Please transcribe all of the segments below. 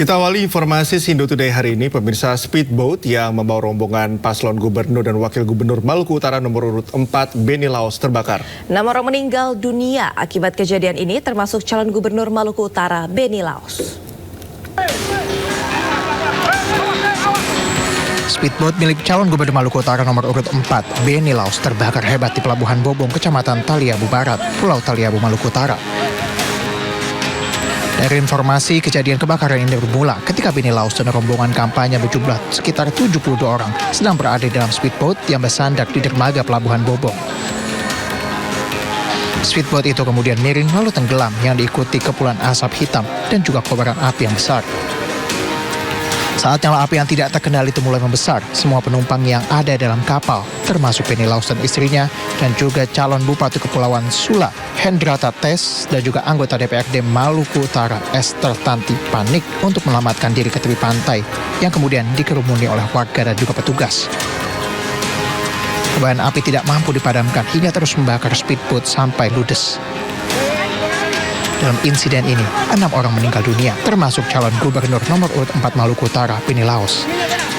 Kita awali informasi Sindo Today hari ini, pemirsa. Speedboat yang membawa rombongan paslon gubernur dan wakil gubernur Maluku Utara nomor urut 4 Beni Laos terbakar. 6 orang meninggal dunia akibat kejadian ini, termasuk calon gubernur Maluku Utara Beni Laos. Speedboat milik calon gubernur Maluku Utara nomor urut 4 Beni Laos terbakar hebat di Pelabuhan Bobong, Kecamatan Taliabu Barat, Pulau Taliabu, Maluku Utara. Dari informasi, kejadian kebakaran ini bermula ketika Beni Laos dan rombongan kampanye berjumlah sekitar 72 orang sedang berada di dalam speedboat yang bersandar di dermaga Pelabuhan Bobong. Speedboat itu kemudian miring lalu tenggelam yang diikuti kepulan asap hitam dan juga kobaran api yang besar. Saat nyala api yang tidak terkendali itu mulai membesar, semua penumpang yang ada dalam kapal, termasuk Beni Laos dan istrinya, dan juga calon Bupati Kepulauan Sula, Hendrata Tes, dan juga anggota DPRD Maluku Utara, Esther Tanti, panik untuk menyelamatkan diri ke tepi pantai, yang kemudian dikerumuni oleh warga dan juga petugas. Kobaran api tidak mampu dipadamkan hingga terus membakar speedboat sampai ludes. Dalam insiden ini, 6 orang meninggal dunia, termasuk calon gubernur nomor urut 4 Maluku Utara, Beni Laos.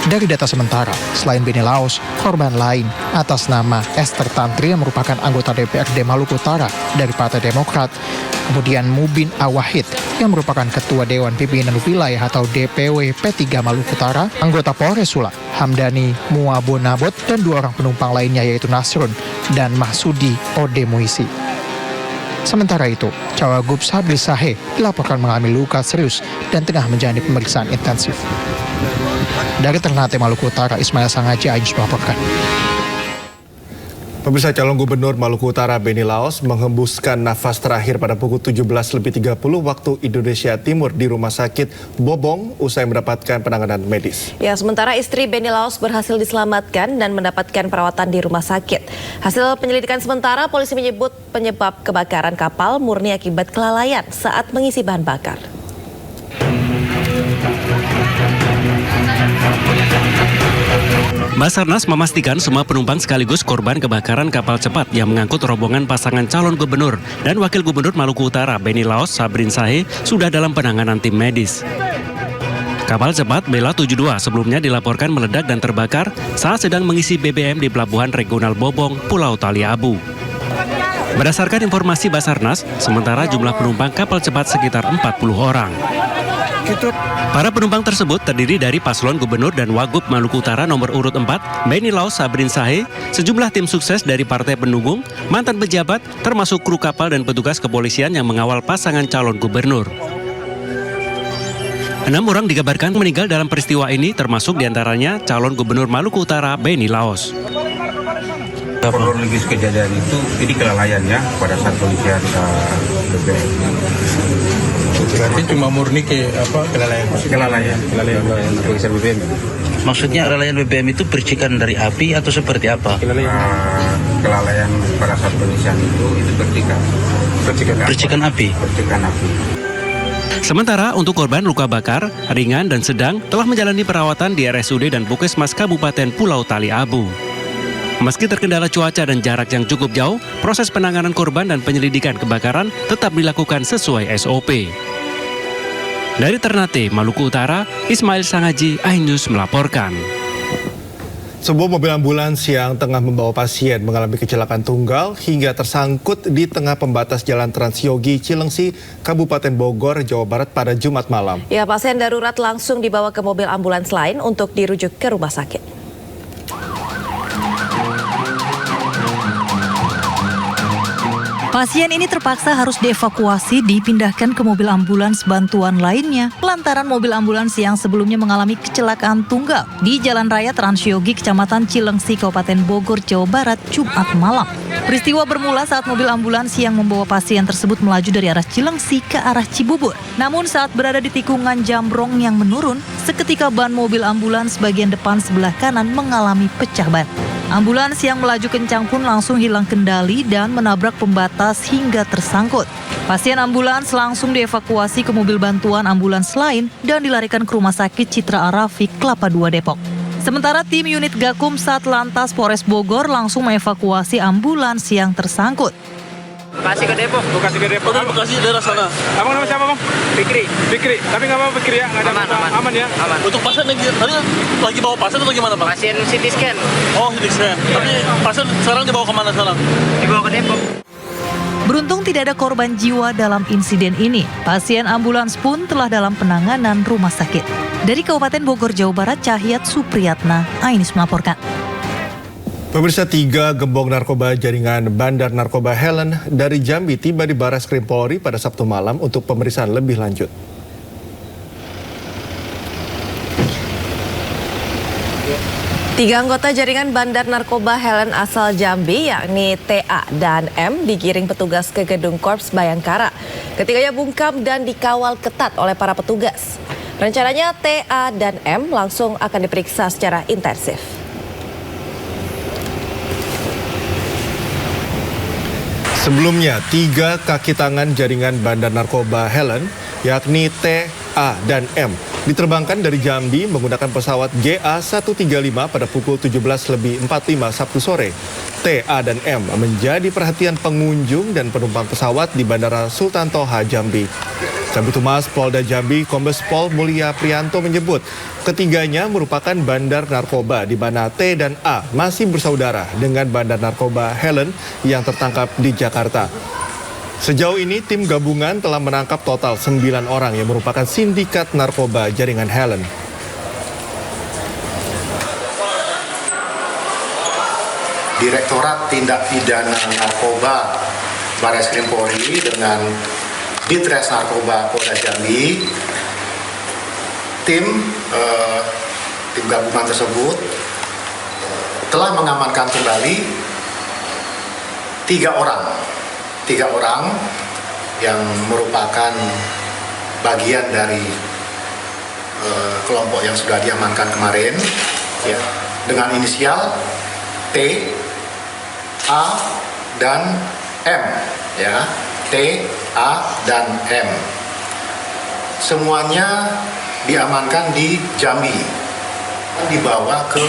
Dari data sementara, selain Beni Laos, korban lain atas nama Esther Tantri yang merupakan anggota DPRD Maluku Utara dari Partai Demokrat, kemudian Mubin Awahid yang merupakan Ketua Dewan Pimpinan Wilayah atau DPW P3 Maluku Utara, anggota Polres Sula, Hamdani Muabonabot, dan 2 orang penumpang lainnya yaitu Nasrun dan Mahsudi Ode Muisi. Sementara itu, Cawagup Sabri Sahe dilaporkan mengalami luka serius dan tengah menjalani pemeriksaan intensif. Dari Ternate, Maluku Utara, Ismail Sangaji, Ainus melaporkan. Pemirsa, calon gubernur Maluku Utara Beni Laos menghembuskan nafas terakhir pada pukul 17.30 waktu Indonesia Timur di Rumah Sakit Bobong usai mendapatkan penanganan medis. Ya, sementara istri Beni Laos berhasil diselamatkan dan mendapatkan perawatan di rumah sakit. Hasil penyelidikan sementara, polisi menyebut penyebab kebakaran kapal murni akibat kelalaian saat mengisi bahan bakar. Basarnas memastikan semua penumpang sekaligus korban kebakaran kapal cepat yang mengangkut rombongan pasangan calon gubernur dan wakil gubernur Maluku Utara Beni Laos Sabrin Sahe sudah dalam penanganan tim medis. Kapal cepat Bela 72 sebelumnya dilaporkan meledak dan terbakar saat sedang mengisi BBM di Pelabuhan Regional Bobong, Pulau Taliabu. Berdasarkan informasi Basarnas, sementara jumlah penumpang kapal cepat sekitar 40 orang. Para penumpang tersebut terdiri dari paslon gubernur dan wagub Maluku Utara nomor urut 4, Beni Laos Sabrin Sahe, sejumlah tim sukses dari partai pendukung, mantan pejabat, termasuk kru kapal dan petugas kepolisian yang mengawal pasangan calon gubernur. 6 orang dikabarkan meninggal dalam peristiwa ini, termasuk diantaranya calon gubernur Maluku Utara Beni Laos. Kronologis kejadian itu, ini kelalaian ya pada saat pengisian BBM. Berarti cuma murni kelalaian pengisian BBM. Maksudnya kelalaian BBM itu percikan dari api atau seperti apa? Kelalaian pada saat pengisian itu percikan api. Sementara untuk korban luka bakar, ringan dan sedang telah menjalani perawatan di RSUD dan Puskesmas Kabupaten Pulau Taliabu. Meski terkendala cuaca dan jarak yang cukup jauh, proses penanganan korban dan penyelidikan kebakaran tetap dilakukan sesuai SOP. Dari Ternate, Maluku Utara, Ismail Sangaji, Ainus melaporkan. Sebuah mobil ambulans yang tengah membawa pasien mengalami kecelakaan tunggal hingga tersangkut di tengah pembatas Jalan Transyogi Cilengsi, Kabupaten Bogor, Jawa Barat pada Jumat malam. Ya, pasien darurat langsung dibawa ke mobil ambulans lain untuk dirujuk ke rumah sakit. Pasien ini terpaksa harus dievakuasi dipindahkan ke mobil ambulans bantuan lainnya lantaran mobil ambulans yang sebelumnya mengalami kecelakaan tunggal di Jalan Raya Transyogi Kecamatan Cilengsi, Kabupaten Bogor, Jawa Barat, Jumat malam. Peristiwa bermula saat mobil ambulans yang membawa pasien tersebut melaju dari arah Cilengsi ke arah Cibubur. Namun saat berada di tikungan Jambrong yang menurun, seketika ban mobil ambulans bagian depan sebelah kanan mengalami pecah ban. Ambulans yang melaju kencang pun langsung hilang kendali dan menabrak pembatas hingga tersangkut. Pasien ambulans langsung dievakuasi ke mobil bantuan ambulans lain dan dilarikan ke Rumah Sakit Citra Arafik, Kelapa II, Depok. Sementara tim unit Gakum Satlantas Polres Bogor langsung mengevakuasi ambulans yang tersangkut. Bekasi ke Depok. Bekasi ke Depok. Bekasi daerah sana. Abang nama siapa, Bang? Fikri. Fikri. Tapi nggak apa-apa Fikri ya? Nggak ada Aman, masalah. aman. Aman ya? Aman. Untuk pasien tadi lagi bawa pasien atau gimana, Pak? Pasien CT scan. Oh, CT scan. Tapi pasien sekarang dibawa kemana sekarang? Dibawa ke Depok. Beruntung tidak ada korban jiwa dalam insiden ini. Pasien ambulans pun telah dalam penanganan rumah sakit. Dari Kabupaten Bogor, Jawa Barat, Cahyat Supriyatna, Ainis melaporkan. Pemirsa, 3 gembong narkoba jaringan Bandar Narkoba Helen dari Jambi tiba di Barreskrim Polri pada Sabtu malam untuk pemeriksaan lebih lanjut. Tiga anggota jaringan Bandar Narkoba Helen asal Jambi, yakni TA dan M, digiring petugas ke gedung Korps Bayangkara. Ketiganya bungkam dan dikawal ketat oleh para petugas. Rencananya TA dan M langsung akan diperiksa secara intensif. Sebelumnya, 3 kaki tangan jaringan Bandar Narkoba Helen, yakni T, A, dan M, diterbangkan dari Jambi menggunakan pesawat GA135 pada pukul 17.45 Sabtu sore. T, A, dan M menjadi perhatian pengunjung dan penumpang pesawat di Bandara Sultan Toha, Jambi. Kabid Humas Polda Jambi, Kombes Pol Mulia Prianto menyebut ketiganya merupakan bandar narkoba di mana T dan A masih bersaudara dengan bandar narkoba Helen yang tertangkap di Jakarta. Sejauh ini tim gabungan telah menangkap total 9 orang yang merupakan sindikat narkoba jaringan Helen. Direktorat Tindak Pidana Narkoba Barreskrim Polri dengan Ditres Narkoba Polda Jambi, tim gabungan tersebut telah mengamankan kembali 3 orang yang merupakan bagian dari kelompok yang sudah diamankan kemarin, ya, dengan inisial T, A, dan M, ya. T, A, dan M. Semuanya diamankan di Jambi, dibawa ke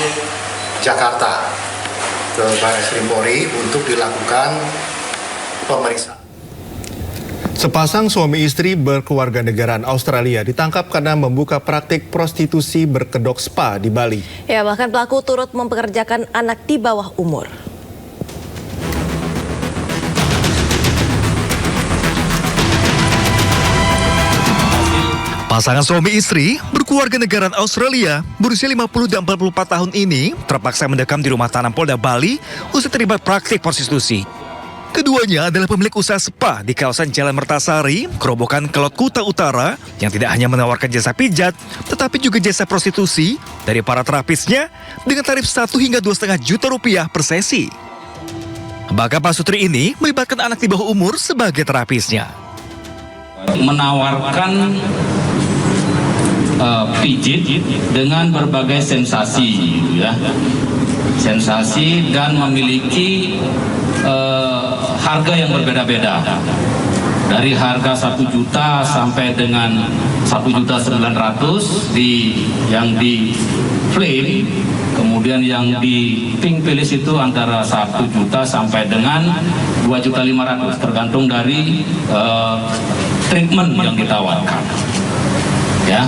Jakarta, ke Barreskrim Polri untuk dilakukan pemeriksaan. Sepasang suami istri berkewarganegaraan Australia ditangkap karena membuka praktik prostitusi berkedok spa di Bali. Ya, bahkan pelaku turut mempekerjakan anak di bawah umur. Pasangan suami istri berkewarganegaraan Australia berusia 50 dan 44 tahun ini terpaksa mendekam di rumah tahanan Polda Bali usai terlibat praktik prostitusi. Keduanya adalah pemilik usaha spa di kawasan Jalan Mertasari, Kerobokan Kelot, Kuta Utara, yang tidak hanya menawarkan jasa pijat, tetapi juga jasa prostitusi dari para terapisnya dengan tarif 1 hingga 2,5 juta rupiah per sesi. Bahkan Pak Sutri ini melibatkan anak di bawah umur sebagai terapisnya. Menawarkan pijit dengan berbagai sensasi, ya, sensasi, dan memiliki harga yang berbeda-beda, dari harga 1 juta sampai dengan 1.900.000 yang di flame, kemudian yang di pink pilis itu antara 1 juta sampai dengan 2.500.000 tergantung dari treatment yang ditawarkan. Ya,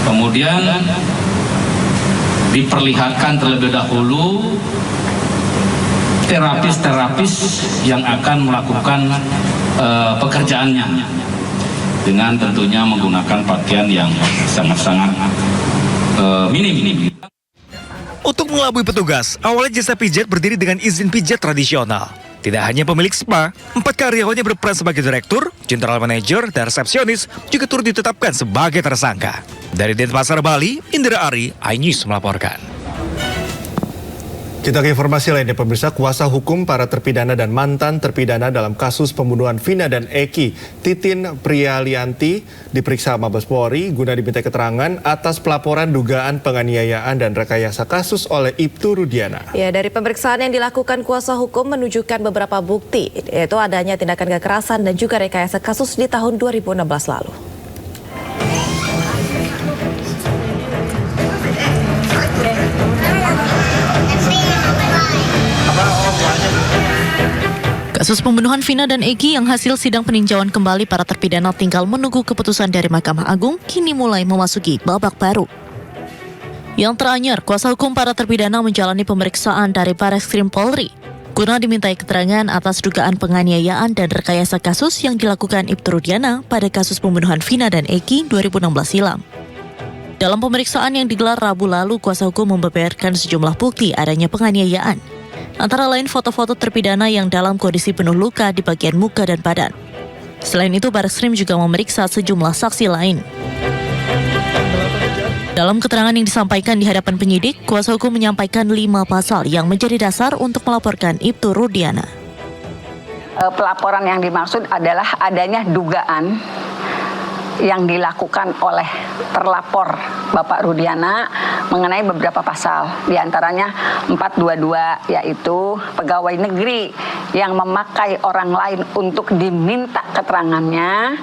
kemudian diperlihatkan terlebih dahulu terapis-terapis yang akan melakukan pekerjaannya dengan tentunya menggunakan pakaian yang sangat-sangat minim. Untuk mengelabui petugas, awalnya jasa pijat berdiri dengan izin pijat tradisional. Tidak hanya pemilik spa, 4 karyawannya berperan sebagai direktur, general manager, dan resepsionis juga turut ditetapkan sebagai tersangka. Dari Denpasar, Bali, Indra Ari, iNews melaporkan. Kita ke informasi lainnya, pemirsa. Kuasa hukum para terpidana dan mantan terpidana dalam kasus pembunuhan Vina dan Eki, Titin Prialianti, diperiksa Mabes Polri guna diminta keterangan atas pelaporan dugaan penganiayaan dan rekayasa kasus oleh Ibtu Rudiana. Ya, dari pemeriksaan yang dilakukan kuasa hukum menunjukkan beberapa bukti, yaitu adanya tindakan kekerasan dan juga rekayasa kasus di tahun 2016 lalu. Kasus pembunuhan Vina dan Egi yang hasil sidang peninjauan kembali para terpidana tinggal menunggu keputusan dari Mahkamah Agung kini mulai memasuki babak baru. Yang teranyar, kuasa hukum para terpidana menjalani pemeriksaan dari Barreskrim Polri guna dimintai keterangan atas dugaan penganiayaan dan rekayasa kasus yang dilakukan Ibtu Rudiana pada kasus pembunuhan Vina dan Egi 2016 silam. Dalam pemeriksaan yang digelar Rabu lalu, kuasa hukum membeberkan sejumlah bukti adanya penganiayaan. Antara lain foto-foto terpidana yang dalam kondisi penuh luka di bagian muka dan badan. Selain itu, Barreskrim juga memeriksa sejumlah saksi lain. Dalam keterangan yang disampaikan di hadapan penyidik, kuasa hukum menyampaikan 5 pasal yang menjadi dasar untuk melaporkan Ibtu Rudiana. Pelaporan yang dimaksud adalah adanya dugaan yang dilakukan oleh terlapor Bapak Rudiana mengenai beberapa pasal, diantaranya 422, yaitu pegawai negeri yang memakai orang lain untuk diminta keterangannya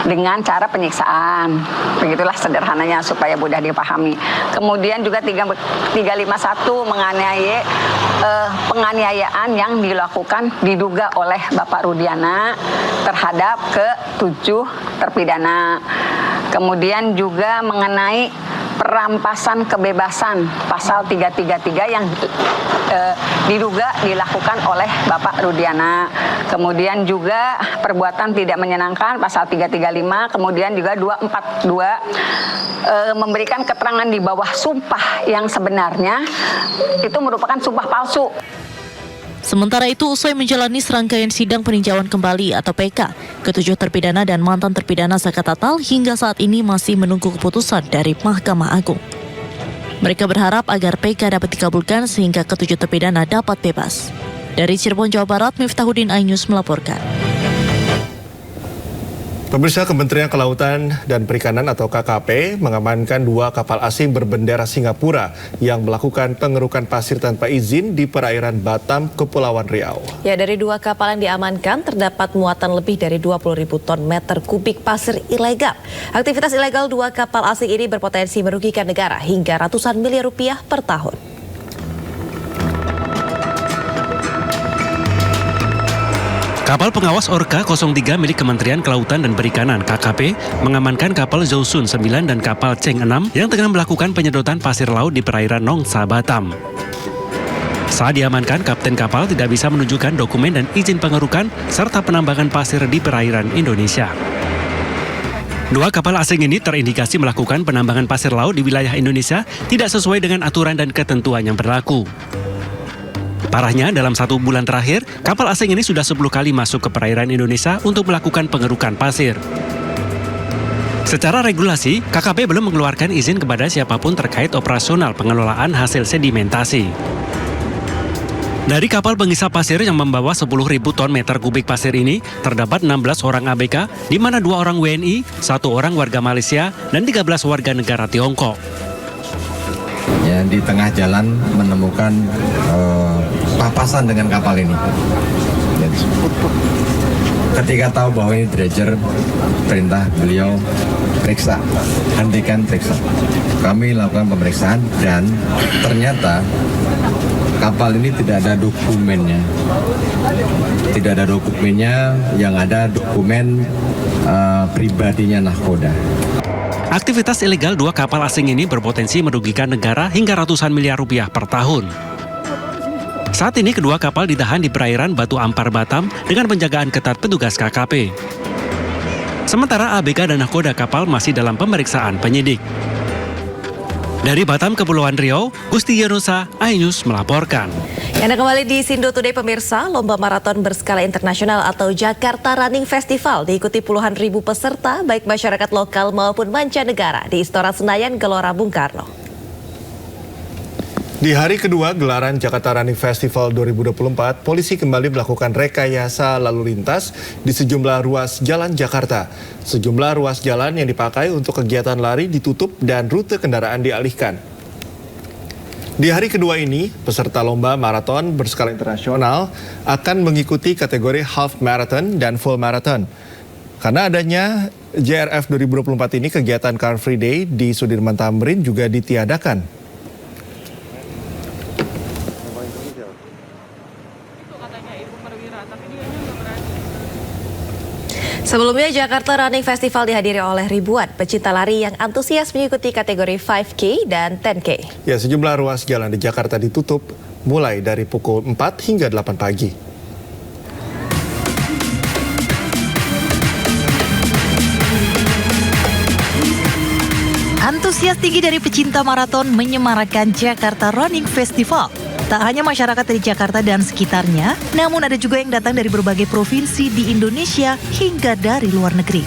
dengan cara penyiksaan. Begitulah sederhananya supaya mudah dipahami. Kemudian juga 351 mengenai penganiayaan yang dilakukan diduga oleh Bapak Rudiana terhadap ke-7 terpidana. Kemudian juga mengenai perampasan kebebasan pasal 333 yang diduga dilakukan oleh Bapak Rudiana. Kemudian juga perbuatan tidak menyenangkan pasal 335, kemudian juga 242 memberikan keterangan di bawah sumpah yang sebenarnya itu merupakan sumpah palsu. Sementara itu, usai menjalani serangkaian sidang peninjauan kembali atau PK, ke-7 terpidana dan mantan terpidana zakat total hingga saat ini masih menunggu keputusan dari Mahkamah Agung. Mereka berharap agar PK dapat dikabulkan sehingga ke-7 terpidana dapat bebas. Dari Cirebon, Jawa Barat, Miftahudin Ainus melaporkan. Pemirsa, Kementerian Kelautan dan Perikanan atau KKP mengamankan 2 kapal asing berbendera Singapura yang melakukan pengerukan pasir tanpa izin di perairan Batam, Kepulauan Riau. Ya, dari 2 kapal yang diamankan terdapat muatan lebih dari 20.000 ton meter kubik pasir ilegal. Aktivitas ilegal 2 kapal asing ini berpotensi merugikan negara hingga ratusan miliar rupiah per tahun. Kapal pengawas Orka 03 milik Kementerian Kelautan dan Perikanan KKP mengamankan kapal Zhousun 9 dan kapal Cheng 6 yang tengah melakukan penyedotan pasir laut di perairan Nongsa, Batam. Saat diamankan, kapten kapal tidak bisa menunjukkan dokumen dan izin pengerukan serta penambangan pasir di perairan Indonesia. 2 kapal asing ini terindikasi melakukan penambangan pasir laut di wilayah Indonesia tidak sesuai dengan aturan dan ketentuan yang berlaku. Parahnya, dalam 1 bulan terakhir, kapal asing ini sudah 10 kali masuk ke perairan Indonesia untuk melakukan pengerukan pasir. Secara regulasi, KKP belum mengeluarkan izin kepada siapapun terkait operasional pengelolaan hasil sedimentasi. Dari kapal pengisap pasir yang membawa 10.000 ton meter kubik pasir ini, terdapat 16 orang ABK, di mana 2 orang WNI, 1 orang warga Malaysia, dan 13 warga negara Tiongkok. Ya, di tengah jalan menemukan papasan dengan kapal ini. Ketika tahu bahwa ini dredger, perintah beliau periksa, hentikan periksa. Kami lakukan pemeriksaan dan ternyata kapal ini tidak ada dokumennya. Tidak ada dokumennya, yang ada dokumen pribadinya nahkoda. Aktivitas ilegal 2 kapal asing ini berpotensi merugikan negara hingga ratusan miliar rupiah per tahun. Saat ini kedua kapal ditahan di perairan Batu Ampar, Batam dengan penjagaan ketat petugas KKP. Sementara ABK dan nahkoda kapal masih dalam pemeriksaan penyidik. Dari Batam, Kepulauan Riau, Gusti Yonusa, Ainus melaporkan. Anda kembali di Sindo Today, pemirsa. Lomba maraton berskala internasional atau Jakarta Running Festival diikuti puluhan ribu peserta, baik masyarakat lokal maupun mancanegara di Istora Senayan, Gelora Bung Karno. Di hari kedua gelaran Jakarta Running Festival 2024, polisi kembali melakukan rekayasa lalu lintas di sejumlah ruas jalan Jakarta. Sejumlah ruas jalan yang dipakai untuk kegiatan lari ditutup dan rute kendaraan dialihkan. Di hari kedua ini, peserta lomba maraton berskala internasional akan mengikuti kategori half marathon dan full marathon. Karena adanya JRF 2024 ini, kegiatan Car Free Day di Sudirman Tamrin juga ditiadakan. Sebelumnya, Jakarta Running Festival dihadiri oleh ribuan pecinta lari yang antusias mengikuti kategori 5K dan 10K. Ya, sejumlah ruas jalan di Jakarta ditutup mulai dari pukul 4 hingga 8 pagi. Antusias tinggi dari pecinta maraton menyemarakan Jakarta Running Festival. Tak hanya masyarakat dari Jakarta dan sekitarnya, namun ada juga yang datang dari berbagai provinsi di Indonesia hingga dari luar negeri.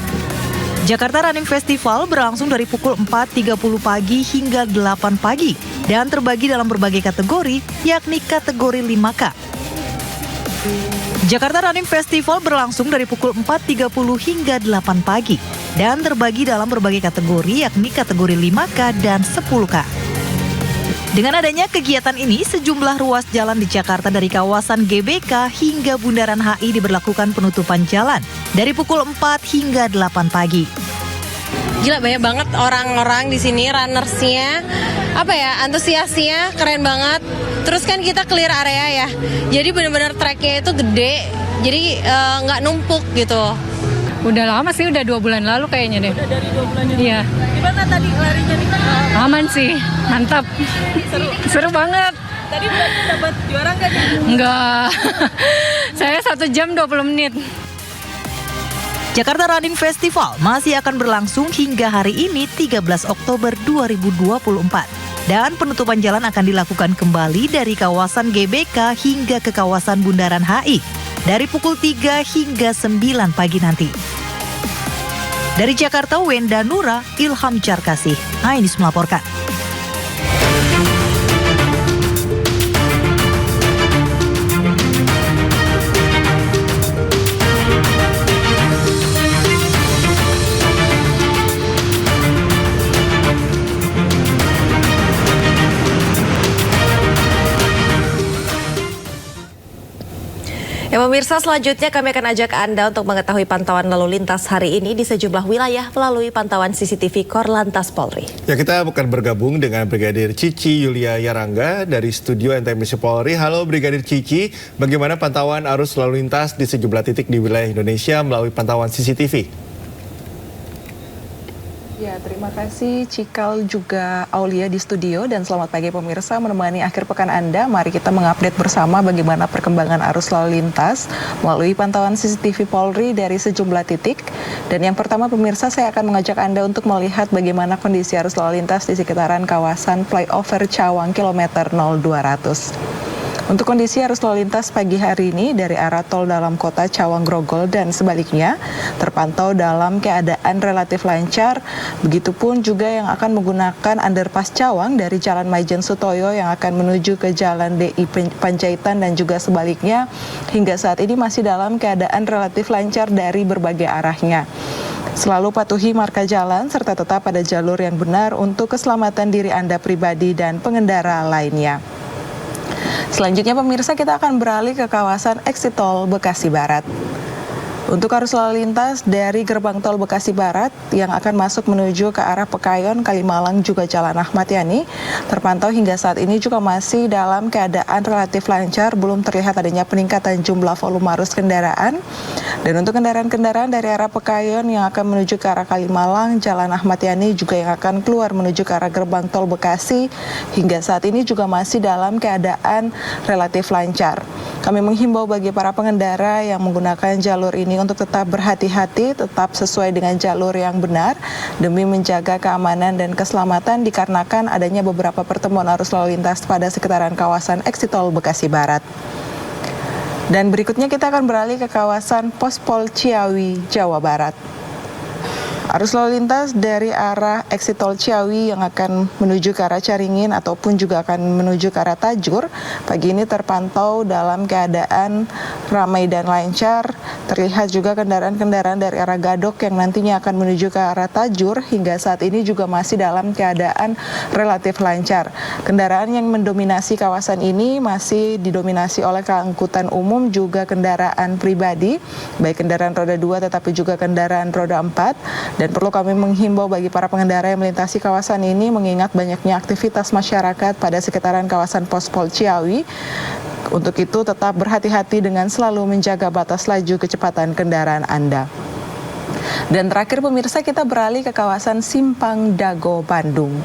Jakarta Running Festival berlangsung dari pukul 4.30 pagi hingga 8 pagi dan terbagi dalam berbagai kategori, yakni kategori 5K. Jakarta Running Festival berlangsung dari pukul 4.30 hingga 8 pagi dan terbagi dalam berbagai kategori, yakni kategori 5K dan 10K. Dengan adanya kegiatan ini, sejumlah ruas jalan di Jakarta dari kawasan GBK hingga Bundaran HI diberlakukan penutupan jalan dari pukul 4 hingga 8 pagi. Gila, banyak banget orang-orang di sini, runnersnya, antusiasnya keren banget. Terus kan kita clear area ya, jadi benar-benar tracknya itu gede, jadi nggak numpuk gitu. Udah lama sih, udah 2 bulan lalu kayaknya deh. Udah dari 2 bulan yang Iya. Gimana tadi larinya nih? Aman sih, mantap. Seru banget. Tadi berarti dapat juara nggak nih? Enggak, saya 1 jam 20 menit. Jakarta Running Festival masih akan berlangsung hingga hari ini 13 Oktober 2024. Dan penutupan jalan akan dilakukan kembali dari kawasan GBK hingga ke kawasan Bundaran HI dari pukul 3 hingga 9 pagi nanti. Dari Jakarta, Wenda Nura, Ilham Charkasih, Ainis melaporkan. Ya pemirsa, selanjutnya kami akan ajak Anda untuk mengetahui pantauan lalu lintas hari ini di sejumlah wilayah melalui pantauan CCTV Korlantas Polri. Ya, kita akan bergabung dengan Brigadir Cici Yulia Yarangga dari Studio NTMC Polri. Halo Brigadir Cici, bagaimana pantauan arus lalu lintas di sejumlah titik di wilayah Indonesia melalui pantauan CCTV? Ya, terima kasih Cikal juga Aulia di studio dan selamat pagi pemirsa, menemani akhir pekan Anda. Mari kita mengupdate bersama bagaimana perkembangan arus lalu lintas melalui pantauan CCTV Polri dari sejumlah titik. Dan yang pertama pemirsa, saya akan mengajak Anda untuk melihat bagaimana kondisi arus lalu lintas di sekitaran kawasan flyover Cawang kilometer 0200. Untuk kondisi arus lalu lintas pagi hari ini dari arah tol dalam kota Cawang Grogol dan sebaliknya terpantau dalam keadaan relatif lancar. Begitupun juga yang akan menggunakan underpass Cawang dari Jalan Maijen Sutoyo yang akan menuju ke Jalan DI Panjaitan dan juga sebaliknya hingga saat ini masih dalam keadaan relatif lancar dari berbagai arahnya. Selalu patuhi marka jalan serta tetap pada jalur yang benar untuk keselamatan diri Anda pribadi dan pengendara lainnya. Selanjutnya pemirsa, kita akan beralih ke kawasan exit tol Bekasi Barat. Untuk arus lalu lintas dari gerbang tol Bekasi Barat yang akan masuk menuju ke arah Pekayon, Kalimalang juga Jalan Ahmad Yani terpantau hingga saat ini juga masih dalam keadaan relatif lancar, belum terlihat adanya peningkatan jumlah volume arus kendaraan. Dan untuk kendaraan-kendaraan dari arah Pekayon yang akan menuju ke arah Kalimalang, Jalan Ahmad Yani juga yang akan keluar menuju ke arah gerbang tol Bekasi hingga saat ini juga masih dalam keadaan relatif lancar. Kami menghimbau bagi para pengendara yang menggunakan jalur ini untuk tetap berhati-hati, tetap sesuai dengan jalur yang benar demi menjaga keamanan dan keselamatan dikarenakan adanya beberapa pertemuan arus lalu lintas pada sekitaran kawasan exit tol Bekasi Barat. Dan berikutnya kita akan beralih ke kawasan Pospol Ciawi, Jawa Barat. Arus lalu lintas dari arah exit tol Ciawi yang akan menuju ke arah Caringin ataupun juga akan menuju ke arah Tajur pagi ini terpantau dalam keadaan ramai dan lancar. Terlihat juga kendaraan-kendaraan dari arah Gadok yang nantinya akan menuju ke arah Tajur hingga saat ini juga masih dalam keadaan relatif lancar. Kendaraan yang mendominasi kawasan ini masih didominasi oleh angkutan umum juga kendaraan pribadi, baik kendaraan roda 2 tetapi juga kendaraan roda 4. Dan perlu kami menghimbau bagi para pengendara yang melintasi kawasan ini mengingat banyaknya aktivitas masyarakat pada sekitaran kawasan Pospol Ciawi. Untuk itu tetap berhati-hati dengan selalu menjaga batas laju kecepatan kendaraan Anda. Dan terakhir pemirsa, kita beralih ke kawasan Simpang Dago, Bandung.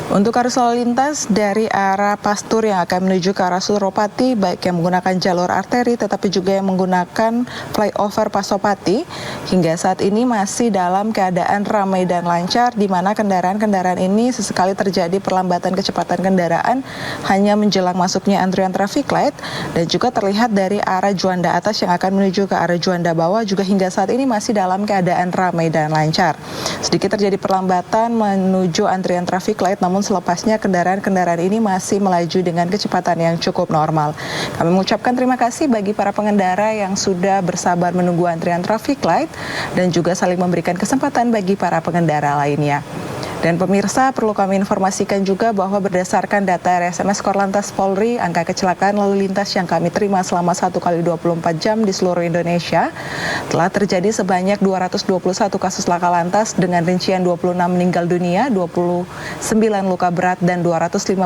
Untuk arus lalu lintas dari arah Pastur yang akan menuju ke arah Suropati, baik yang menggunakan jalur arteri tetapi juga yang menggunakan flyover Pasopati, hingga saat ini masih dalam keadaan ramai dan lancar, di mana kendaraan-kendaraan ini sesekali terjadi perlambatan kecepatan kendaraan hanya menjelang masuknya antrian traffic light, dan juga terlihat dari arah Juanda atas yang akan menuju ke arah Juanda bawah juga hingga saat ini masih dalam keadaan ramai dan lancar. Sedikit terjadi perlambatan menuju antrian traffic light, namun selepasnya kendaraan-kendaraan ini masih melaju dengan kecepatan yang cukup normal. Kami mengucapkan terima kasih bagi para pengendara yang sudah bersabar menunggu antrian traffic light dan juga saling memberikan kesempatan bagi para pengendara lainnya. Dan pemirsa, perlu kami informasikan juga bahwa berdasarkan data RSMS Korlantas Polri, angka kecelakaan lalu lintas yang kami terima selama 1 kali 24 jam di seluruh Indonesia telah terjadi sebanyak 221 kasus laka lantas dengan rincian 26 meninggal dunia, 29 luka berat, dan 258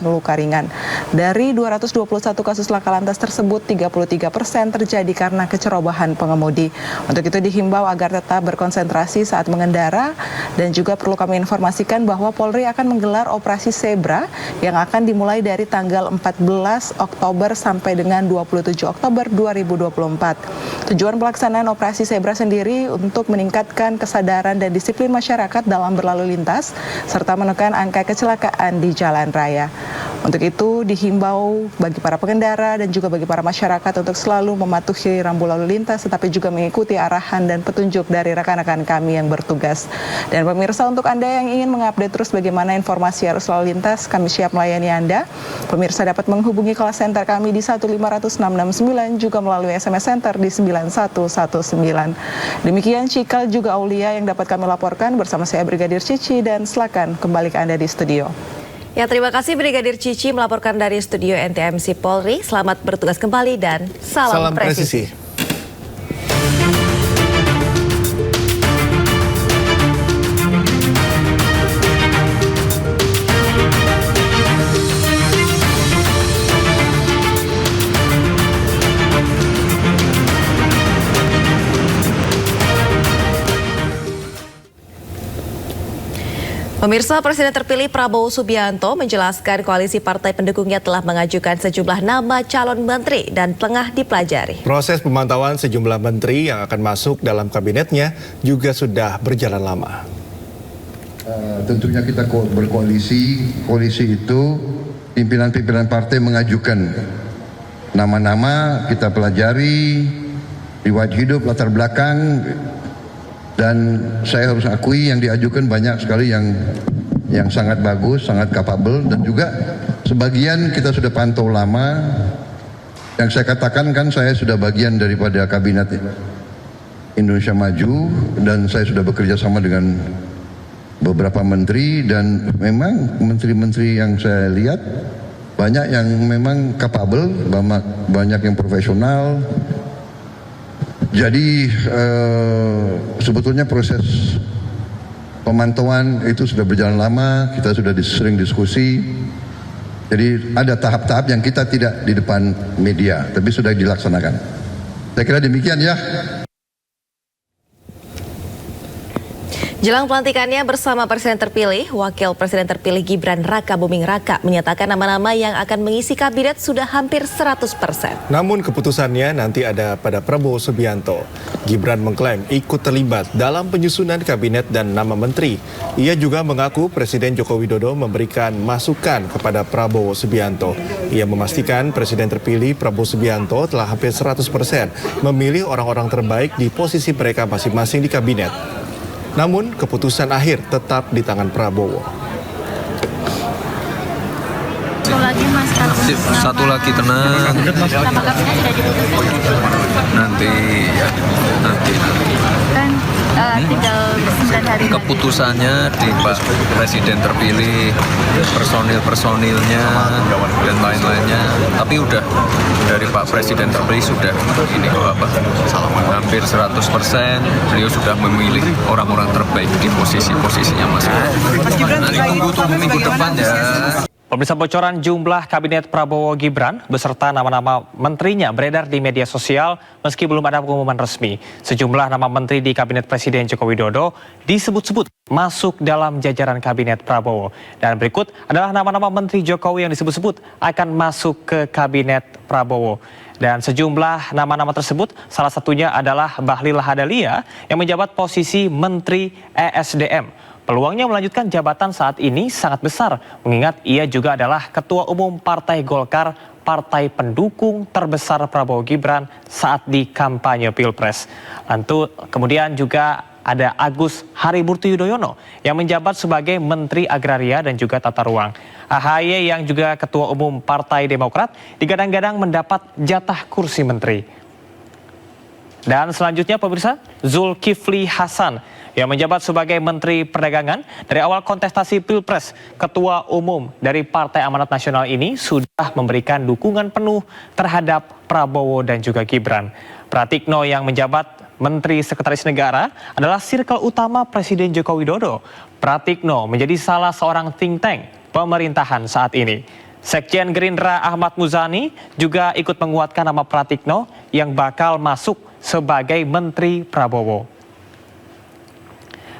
luka ringan. Dari 221 kasus laka lantas tersebut, 33% terjadi karena kecerobohan pengemudi. Untuk itu dihimbau agar tetap berkonsentrasi saat mengendara, dan juga perlu kami informasikan bahwa Polri akan menggelar operasi Zebra yang akan dimulai dari tanggal 14 Oktober sampai dengan 27 Oktober 2024. Tujuan pelaksanaan operasi Zebra sendiri untuk meningkatkan kesadaran dan disiplin masyarakat dalam berlalu lintas serta menekan angka kecelakaan di jalan raya. Untuk itu dihimbau bagi para pengendara dan juga bagi para masyarakat untuk selalu mematuhi rambu lalu lintas tetapi juga mengikuti arahan dan petunjuk dari rekan-rekan kami yang bertugas. Dan pemirsa, untuk Anda yang ingin mengupdate terus bagaimana informasi arus lalu lintas, kami siap melayani Anda. Pemirsa dapat menghubungi call center kami di 1500669 juga melalui SMS Center di 9119. Demikian Cikal juga Aulia yang dapat kami laporkan bersama saya Brigadir Cici, dan silakan kembali ke Anda di studio. Ya, terima kasih Brigadir Cici melaporkan dari studio NTMC Polri. Selamat bertugas kembali dan salam presisi. Pemirsa, Presiden terpilih Prabowo Subianto menjelaskan koalisi partai pendukungnya telah mengajukan sejumlah nama calon menteri dan tengah dipelajari. Proses pemantauan sejumlah menteri yang akan masuk dalam kabinetnya juga sudah berjalan lama. Tentunya kita berkoalisi, koalisi itu pimpinan-pimpinan partai mengajukan nama-nama, kita pelajari, riwayat hidup, latar belakang. Dan saya harus akui yang diajukan banyak sekali yang sangat bagus, sangat capable, dan juga sebagian kita sudah pantau lama. Yang saya katakan kan saya sudah bagian daripada kabinet Indonesia Maju, dan saya sudah bekerja sama dengan beberapa menteri, dan memang menteri-menteri yang saya lihat banyak yang memang capable, banyak yang profesional. Jadi sebetulnya proses pemantauan itu sudah berjalan lama, kita sudah sering diskusi. Jadi ada tahap-tahap yang kita tidak di depan media, tapi sudah dilaksanakan. Saya kira demikian ya. Jelang pelantikannya bersama Presiden terpilih, Wakil Presiden terpilih Gibran Raka Buming Raka menyatakan nama-nama yang akan mengisi kabinet sudah hampir 100%. Namun keputusannya nanti ada pada Prabowo Subianto. Gibran mengklaim ikut terlibat dalam penyusunan kabinet dan nama menteri. Ia juga mengaku Presiden Joko Widodo memberikan masukan kepada Prabowo Subianto. Ia memastikan Presiden terpilih Prabowo Subianto telah hampir 100% memilih orang-orang terbaik di posisi mereka masing-masing di kabinet. Namun keputusan akhir tetap di tangan Prabowo. Satu lagi tenang. Nanti kan tinggal 9 hari. Keputusannya di Pak Presiden terpilih, personil-personilnya dan lain-lainnya. Tapi udah dari Pak Presiden terpilih sudah hampir 100%. Beliau sudah memilih orang-orang terbaik di posisi-posisinya masing-masing. Nanti tunggu minggu depan ya. Pemirsa, bocoran jumlah kabinet Prabowo Gibran beserta nama-nama menterinya beredar di media sosial meski belum ada pengumuman resmi. Sejumlah nama menteri di kabinet Presiden Joko Widodo disebut-sebut masuk dalam jajaran kabinet Prabowo. Dan berikut adalah nama-nama menteri Jokowi yang disebut-sebut akan masuk ke kabinet Prabowo. Dan sejumlah nama-nama tersebut salah satunya adalah Bahlil Lahadalia yang menjabat posisi Menteri ESDM. Peluangnya melanjutkan jabatan saat ini sangat besar, mengingat ia juga adalah Ketua Umum Partai Golkar, partai pendukung terbesar Prabowo Gibran saat di kampanye Pilpres. Lalu kemudian juga ada Agus Harimurti Yudhoyono yang menjabat sebagai Menteri Agraria dan juga Tata Ruang. AHY yang juga Ketua Umum Partai Demokrat digadang-gadang mendapat jatah kursi menteri. Dan selanjutnya pemirsa, Zulkifli Hasan yang menjabat sebagai Menteri Perdagangan. Dari awal kontestasi Pilpres, Ketua Umum dari Partai Amanat Nasional ini sudah memberikan dukungan penuh terhadap Prabowo dan juga Gibran. Pratikno yang menjabat Menteri Sekretaris Negara adalah sirkel utama Presiden Joko Widodo. Pratikno menjadi salah seorang think tank pemerintahan saat ini. Sekjen Gerindra Ahmad Muzani juga ikut menguatkan nama Pratikno yang bakal masuk sebagai Menteri Prabowo.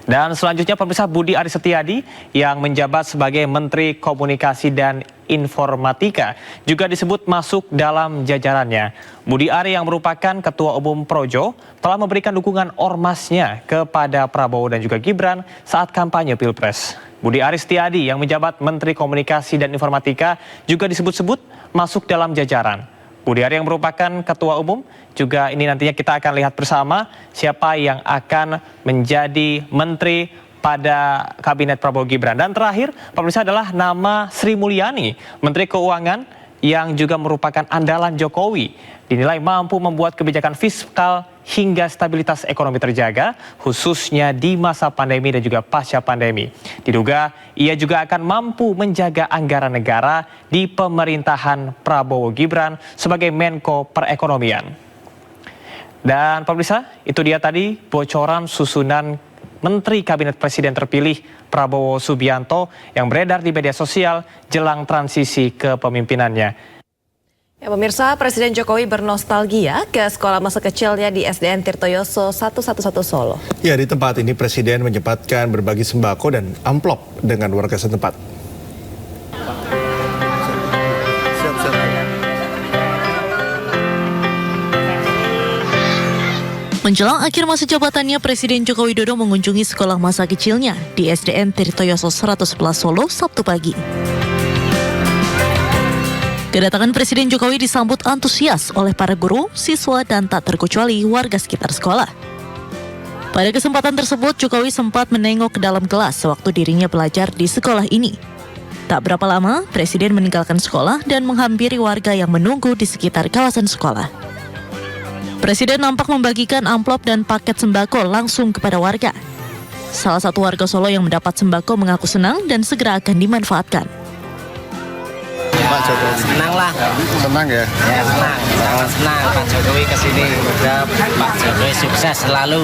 Dan selanjutnya pemirsa, Budi Aris Setiadi yang menjabat sebagai Menteri Komunikasi dan Informatika juga disebut masuk dalam jajarannya. Budi Ari yang merupakan Ketua Umum Projo telah memberikan dukungan ormasnya kepada Prabowo dan juga Gibran saat kampanye Pilpres. Budi Aris Setiadi yang menjabat Menteri Komunikasi dan Informatika juga disebut-sebut masuk dalam jajaran. Budi Ari yang merupakan Ketua Umum juga ini nantinya kita akan lihat bersama siapa yang akan menjadi menteri pada kabinet Prabowo Gibran. Dan terakhir pemirsa adalah nama Sri Mulyani, Menteri Keuangan yang juga merupakan andalan Jokowi. Dinilai mampu membuat kebijakan fiskal hingga stabilitas ekonomi terjaga, khususnya di masa pandemi dan juga pasca pandemi. Diduga ia juga akan mampu menjaga anggaran negara di pemerintahan Prabowo Gibran sebagai Menko Perekonomian. Dan pemirsa, itu dia tadi bocoran susunan Menteri Kabinet Presiden terpilih Prabowo Subianto yang beredar di media sosial jelang transisi kepemimpinannya. Ya, pemirsa, Presiden Jokowi bernostalgia ke sekolah masa kecilnya di SDN Tirtoyoso 111 Solo. Ya, di tempat ini Presiden menyempatkan berbagi sembako dan amplop dengan warga setempat. Menjelang akhir masa jabatannya, Presiden Joko Widodo mengunjungi sekolah masa kecilnya di SDN Tirtoyoso 111 Solo Sabtu pagi. Kedatangan Presiden Jokowi disambut antusias oleh para guru, siswa, dan tak terkecuali warga sekitar sekolah. Pada kesempatan tersebut, Jokowi sempat menengok ke dalam kelas sewaktu dirinya belajar di sekolah ini. Tak berapa lama, Presiden meninggalkan sekolah dan menghampiri warga yang menunggu di sekitar kawasan sekolah. Presiden nampak membagikan amplop dan paket sembako langsung kepada warga. Salah satu warga Solo yang mendapat sembako mengaku senang dan segera akan dimanfaatkan. Pak Jokowi senang lah. Senang ya? Ya senang, sangat senang Pak Jokowi kesini. Semoga Pak Jokowi sukses selalu.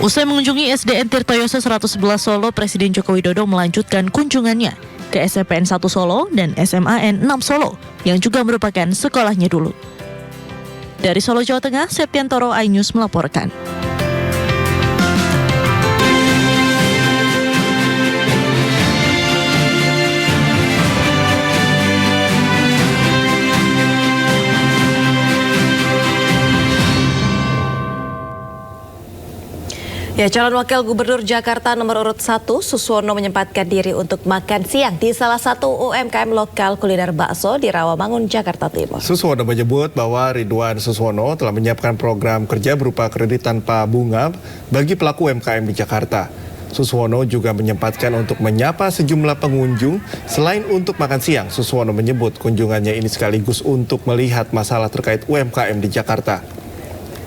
Usai mengunjungi SDN Tirtoyoso 111 Solo, Presiden Joko Widodo melanjutkan kunjungannya ke SMPN 1 Solo dan SMAN 6 Solo yang juga merupakan sekolahnya dulu. Dari Solo, Jawa Tengah, Septiantoro iNews melaporkan. Ya, calon wakil gubernur Jakarta nomor urut 1 Suswono menyempatkan diri untuk makan siang di salah satu UMKM lokal kuliner bakso di Rawamangun, Jakarta Timur. Suswono menyebut bahwa Ridwan Suswono telah menyiapkan program kerja berupa kredit tanpa bunga bagi pelaku UMKM di Jakarta. Suswono juga menyempatkan untuk menyapa sejumlah pengunjung. Selain untuk makan siang, Suswono menyebut kunjungannya ini sekaligus untuk melihat masalah terkait UMKM di Jakarta.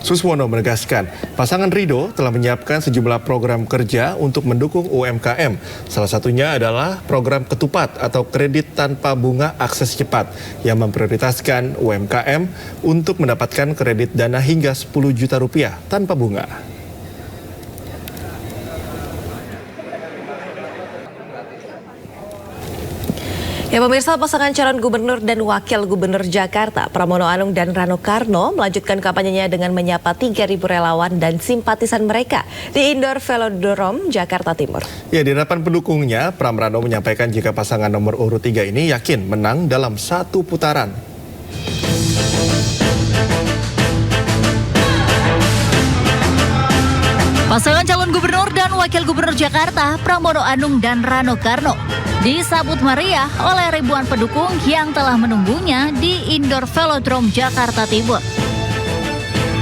Suswono menegaskan, pasangan Ridho telah menyiapkan sejumlah program kerja untuk mendukung UMKM. Salah satunya adalah program ketupat atau kredit tanpa bunga akses cepat yang memprioritaskan UMKM untuk mendapatkan kredit dana hingga 10 juta rupiah tanpa bunga. Ya pemirsa, pasangan calon gubernur dan wakil gubernur Jakarta, Pramono Anung dan Rano Karno, melanjutkan kampanyenya dengan menyapa 3.000 relawan dan simpatisan mereka di Indoor Velodrome, Jakarta Timur. Ya, di hadapan pendukungnya, Pram Rano menyampaikan jika pasangan nomor urut 3 ini yakin menang dalam 1 putaran. Pasangan calon gubernur dan wakil gubernur Jakarta, Pramono Anung dan Rano Karno, disambut meriah oleh ribuan pendukung yang telah menunggunya di Indoor Velodrome Jakarta Timur.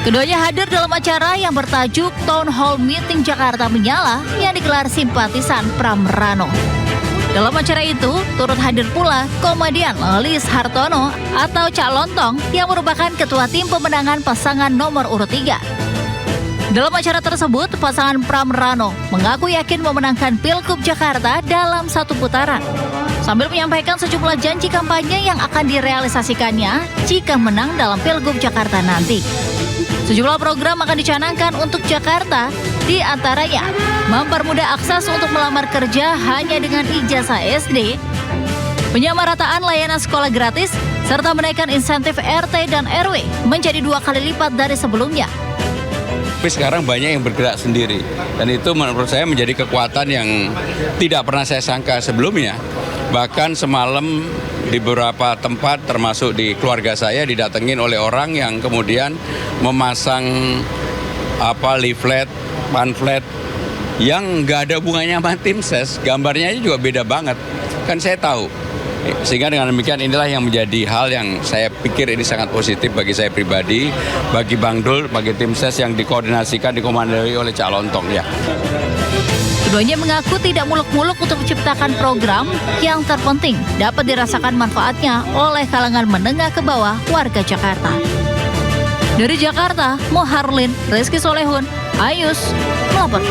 Keduanya hadir dalam acara yang bertajuk Town Hall Meeting Jakarta Menyala yang digelar simpatisan Pram Rano. Dalam acara itu, turut hadir pula komedian Lis Hartono atau Cak Lontong yang merupakan ketua tim pemenangan pasangan nomor urut 3. Dalam acara tersebut, pasangan Pram Rano mengaku yakin memenangkan Pilgub Jakarta dalam 1 putaran, sambil menyampaikan sejumlah janji kampanye yang akan direalisasikannya jika menang dalam Pilgub Jakarta nanti. Sejumlah program akan dicanangkan untuk Jakarta, di antaranya mempermudah akses untuk melamar kerja hanya dengan ijazah SD, penyamarataan layanan sekolah gratis, serta menaikkan insentif RT dan RW menjadi 2 kali lipat dari sebelumnya. Tapi sekarang banyak yang bergerak sendiri, dan itu menurut saya menjadi kekuatan yang tidak pernah saya sangka sebelumnya. Bahkan semalam di beberapa tempat termasuk di keluarga saya didatengin oleh orang yang kemudian memasang leaflet, pamflet yang nggak ada hubungannya sama tim ses, gambarnya juga beda banget. Kan saya tahu. Sehingga dengan demikian inilah yang menjadi hal yang saya pikir ini sangat positif bagi saya pribadi, bagi Bang Dul, bagi tim ses yang dikoordinasikan, dikomandoi oleh Cak Lontong ya. Keduanya mengaku tidak muluk-muluk untuk menciptakan program yang terpenting dapat dirasakan manfaatnya oleh kalangan menengah ke bawah warga Jakarta. Dari Jakarta, Moharlin, Rizky Solehun, Ayus, melapor.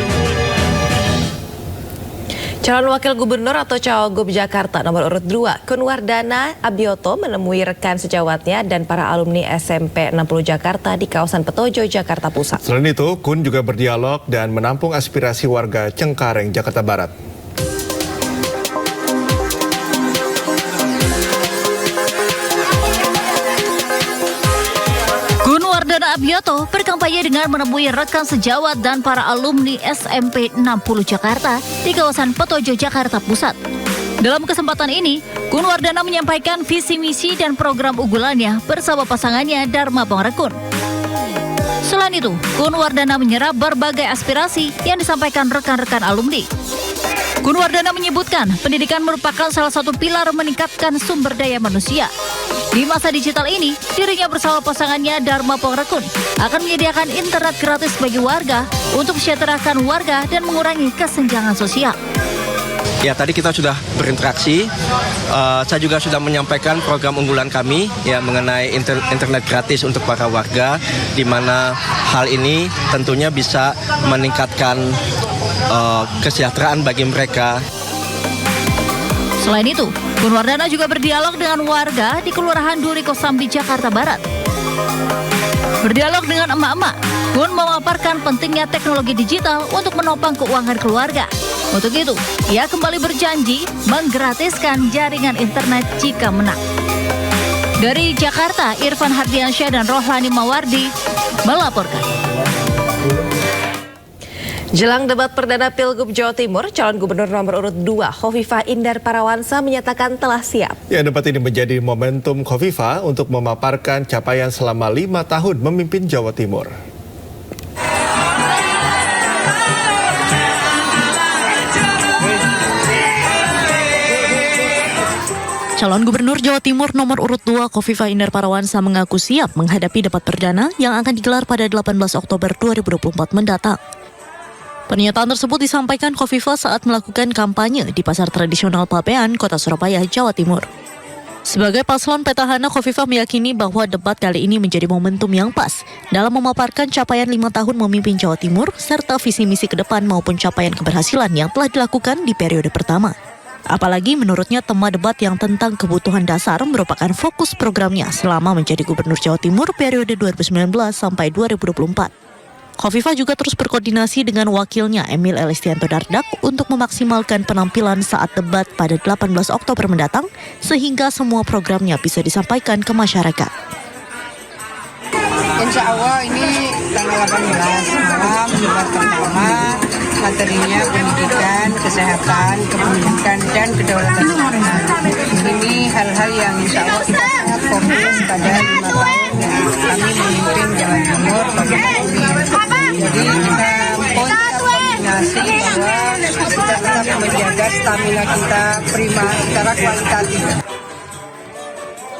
Calon wakil gubernur atau Cawagup Jakarta nomor urut 2, Kunwardana Abioto menemui rekan sejawatnya dan para alumni SMP 60 Jakarta di kawasan Petojo, Jakarta Pusat. Selain itu, Kun juga berdialog dan menampung aspirasi warga Cengkareng, Jakarta Barat. Kunwardana Abioto berkampanye dengan menemui rekan sejawat dan para alumni SMP 60 Jakarta di kawasan Petojo, Jakarta Pusat. Dalam kesempatan ini, Kunwardana menyampaikan visi misi dan program unggulannya bersama pasangannya Dharma Pangrekun. Selain itu, Kunwardana menyerap berbagai aspirasi yang disampaikan rekan-rekan alumni. Kunwardana menyebutkan pendidikan merupakan salah satu pilar meningkatkan sumber daya manusia. Di masa digital ini, dirinya bersama pasangannya Dharma Pangrekun akan menyediakan internet gratis bagi warga untuk mensejahterakan warga dan mengurangi kesenjangan sosial. Ya, tadi kita sudah berinteraksi. Saya juga sudah menyampaikan program unggulan kami ya mengenai internet gratis untuk para warga, di mana hal ini tentunya bisa meningkatkan kesejahteraan bagi mereka. Selain itu, Kunwardana juga berdialog dengan warga di Kelurahan Duri Kosambi, Jakarta Barat. Berdialog dengan emak-emak, Kun memaparkan pentingnya teknologi digital untuk menopang keuangan keluarga. Untuk itu, ia kembali berjanji menggratiskan jaringan internet jika menang. Dari Jakarta, Irfan Hardiansyah dan Rohlani Mawardi melaporkan. Jelang debat perdana Pilgub Jawa Timur, calon gubernur nomor urut 2, Khofifah Indar Parawansa menyatakan telah siap. Ya, debat ini menjadi momentum Khofifah untuk memaparkan capaian selama 5 tahun memimpin Jawa Timur. Calon Gubernur Jawa Timur nomor urut 2 Khofifah Indar Parawansa mengaku siap menghadapi debat perdana yang akan digelar pada 18 Oktober 2024 mendatang. Pernyataan tersebut disampaikan Khofifah saat melakukan kampanye di Pasar Tradisional Pabean, Kota Surabaya, Jawa Timur. Sebagai paslon petahana, Khofifah meyakini bahwa debat kali ini menjadi momentum yang pas dalam memaparkan capaian 5 tahun memimpin Jawa Timur serta visi misi ke depan maupun capaian keberhasilan yang telah dilakukan di periode pertama. Apalagi menurutnya tema debat yang tentang kebutuhan dasar merupakan fokus programnya selama menjadi Gubernur Jawa Timur periode 2019 sampai 2024. Khofifah juga terus berkoordinasi dengan wakilnya Emil Elistianto Dardak untuk memaksimalkan penampilan saat debat pada 18 Oktober mendatang sehingga semua programnya bisa disampaikan ke masyarakat. Insya Allah ini tanggal 18 malam debat pertama, materinya pendidikan, kesehatan, kependidikan, dan kedaulatan pangan. Ini hal-hal yang insya Allah kita sangat fokus pada 5 tahun kami memimpin Jawa Timur bagi ini. Jadi kita punya kombinasi bahwa kita tetap menjaga stamina kita prima secara kualitatif.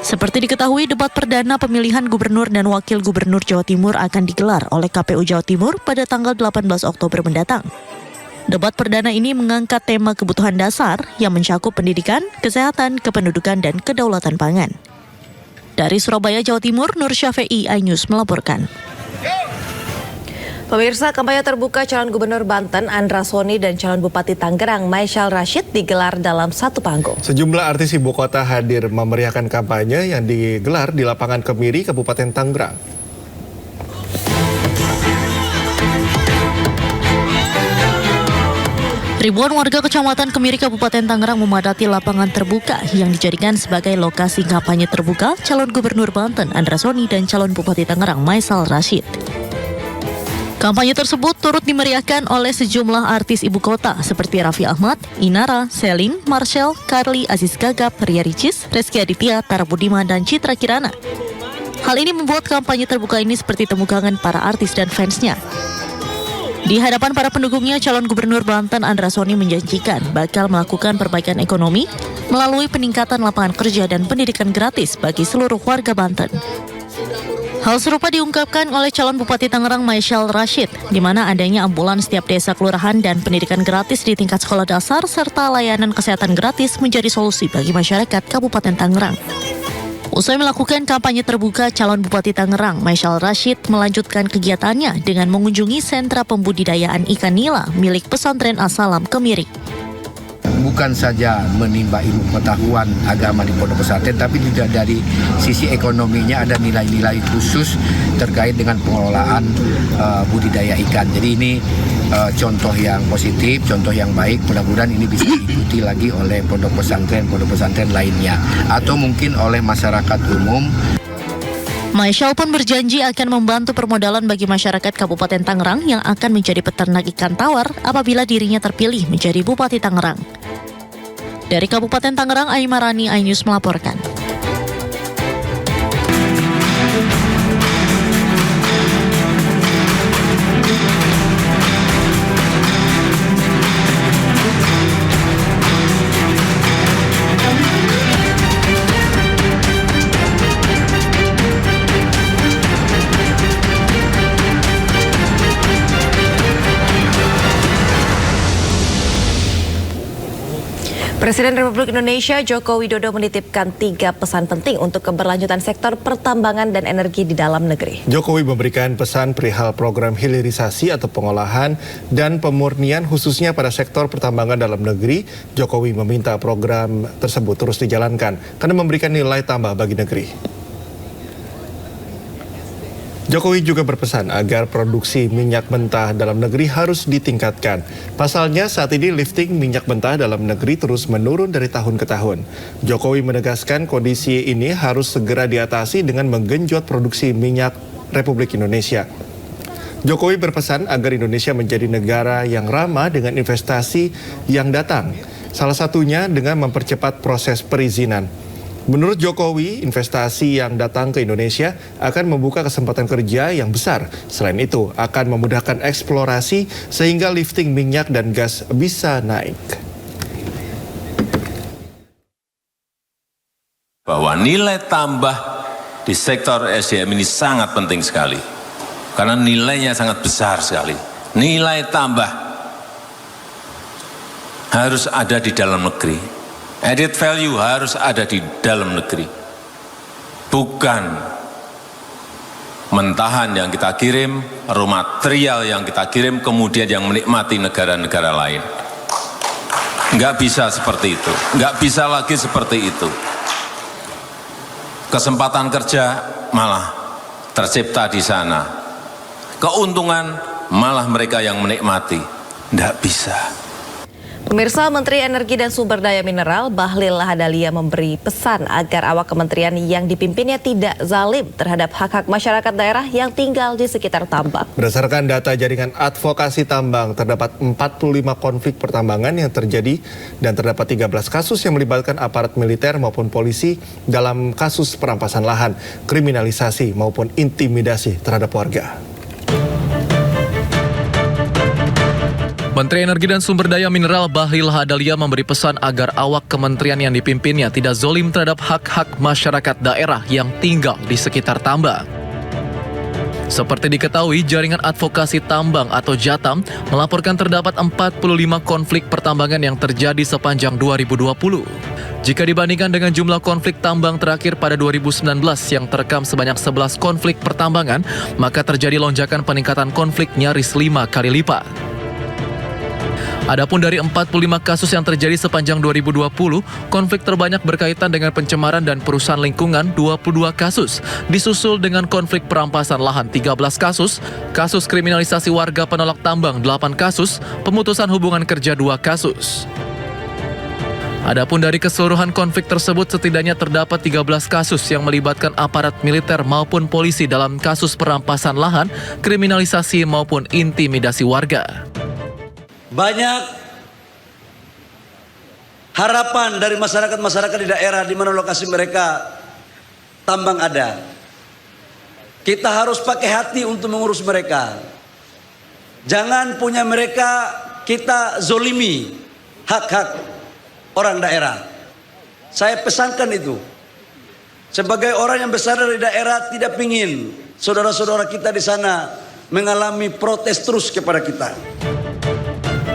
Seperti diketahui, debat perdana pemilihan gubernur dan wakil gubernur Jawa Timur akan digelar oleh KPU Jawa Timur pada tanggal 18 Oktober mendatang. Debat perdana ini mengangkat tema kebutuhan dasar yang mencakup pendidikan, kesehatan, kependudukan, dan kedaulatan pangan. Dari Surabaya, Jawa Timur, Nur Syafei, iNews melaporkan. Pemirsa, kampanye terbuka calon gubernur Banten Andra Soni dan calon bupati Tangerang Maishal Rashid digelar dalam satu panggung. Sejumlah artis ibu kota hadir memeriahkan kampanye yang digelar di lapangan Kemiri, Kabupaten Tangerang. Ribuan warga Kecamatan Kemiri, Kabupaten Tangerang memadati lapangan terbuka yang dijadikan sebagai lokasi kampanye terbuka calon gubernur Banten Andra Soni dan calon bupati Tangerang Maishal Rashid. Kampanye tersebut turut dimeriahkan oleh sejumlah artis ibu kota seperti Raffi Ahmad, Inara, Selin, Marcel, Carly, Aziz Gagap, Ria Ricis, Reski Aditya, Tara Budiman, dan Citra Kirana. Hal ini membuat kampanye terbuka ini seperti temu kangen para artis dan fansnya. Di hadapan para pendukungnya, calon gubernur Banten Andra Soni menjanjikan bakal melakukan perbaikan ekonomi melalui peningkatan lapangan kerja dan pendidikan gratis bagi seluruh warga Banten. Hal serupa diungkapkan oleh calon Bupati Tangerang Maishal Rashid, di mana adanya ambulans setiap desa kelurahan dan pendidikan gratis di tingkat sekolah dasar serta layanan kesehatan gratis menjadi solusi bagi masyarakat Kabupaten Tangerang. Usai melakukan kampanye terbuka, calon Bupati Tangerang Maishal Rashid melanjutkan kegiatannya dengan mengunjungi sentra pembudidayaan ikan nila milik pesantren As-Salam Kemiri. Bukan saja menimba ilmu pengetahuan agama di pondok pesantren, tapi juga dari sisi ekonominya ada nilai-nilai khusus terkait dengan pengelolaan budidaya ikan. Jadi ini contoh yang positif, contoh yang baik. Mudah-mudahan ini bisa diikuti lagi oleh pondok pesantren lainnya, atau mungkin oleh masyarakat umum. Maishal pun berjanji akan membantu permodalan bagi masyarakat Kabupaten Tangerang yang akan menjadi peternak ikan tawar apabila dirinya terpilih menjadi Bupati Tangerang. Dari Kabupaten Tangerang, Aimarani, iNews melaporkan. Presiden Republik Indonesia Joko Widodo menitipkan 3 pesan penting untuk keberlanjutan sektor pertambangan dan energi di dalam negeri. Jokowi memberikan pesan perihal program hilirisasi atau pengolahan dan pemurnian khususnya pada sektor pertambangan dalam negeri. Jokowi meminta program tersebut terus dijalankan karena memberikan nilai tambah bagi negeri. Jokowi juga berpesan agar produksi minyak mentah dalam negeri harus ditingkatkan. Pasalnya saat ini lifting minyak mentah dalam negeri terus menurun dari tahun ke tahun. Jokowi menegaskan kondisi ini harus segera diatasi dengan menggenjot produksi minyak Republik Indonesia. Jokowi berpesan agar Indonesia menjadi negara yang ramah dengan investasi yang datang. Salah satunya dengan mempercepat proses perizinan. Menurut Jokowi, investasi yang datang ke Indonesia akan membuka kesempatan kerja yang besar. Selain itu, akan memudahkan eksplorasi sehingga lifting minyak dan gas bisa naik. Bahwa nilai tambah di sektor SDM ini sangat penting sekali. Karena nilainya sangat besar sekali. Nilai tambah harus ada di dalam negeri. Added value harus ada di dalam negeri. Bukan mentahan yang kita kirim, raw material yang kita kirim, kemudian yang menikmati negara-negara lain. Nggak bisa seperti itu. Nggak bisa lagi seperti itu. Kesempatan kerja malah tercipta di sana. keuntungan malah mereka yang menikmati. Tidak bisa. Pemirsa, Menteri Energi dan Sumber Daya Mineral Bahlil Lahadalia memberi pesan agar awak kementerian yang dipimpinnya tidak zalim terhadap hak-hak masyarakat daerah yang tinggal di sekitar tambang. Berdasarkan data jaringan advokasi tambang, terdapat 45 konflik pertambangan yang terjadi dan terdapat 13 kasus yang melibatkan aparat militer maupun polisi dalam kasus perampasan lahan, kriminalisasi maupun intimidasi terhadap warga. Menteri Energi dan Sumber Daya Mineral Bahlil Lahadalia memberi pesan agar awak kementerian yang dipimpinnya tidak zolim terhadap hak-hak masyarakat daerah yang tinggal di sekitar tambang. Seperti diketahui, Jaringan Advokasi Tambang atau JATAM melaporkan terdapat 45 konflik pertambangan yang terjadi sepanjang 2020. Jika dibandingkan dengan jumlah konflik tambang terakhir pada 2019 yang terekam sebanyak 11 konflik pertambangan, maka terjadi lonjakan peningkatan konflik nyaris 5 kali lipat. Adapun dari 45 kasus yang terjadi sepanjang 2020, konflik terbanyak berkaitan dengan pencemaran dan perusahaan lingkungan 22 kasus, disusul dengan konflik perampasan lahan 13 kasus, kasus kriminalisasi warga penolak tambang 8 kasus, pemutusan hubungan kerja 2 kasus. Adapun dari keseluruhan konflik tersebut setidaknya terdapat 13 kasus yang melibatkan aparat militer maupun polisi dalam kasus perampasan lahan, kriminalisasi maupun intimidasi warga. Banyak harapan dari masyarakat di daerah di mana lokasi mereka tambang ada. Kita harus pakai hati untuk mengurus mereka. Jangan punya mereka kita zolimi hak-hak orang daerah. Saya pesankan itu. Sebagai orang yang besar dari daerah tidak ingin saudara-saudara kita di sana mengalami protes terus kepada kita.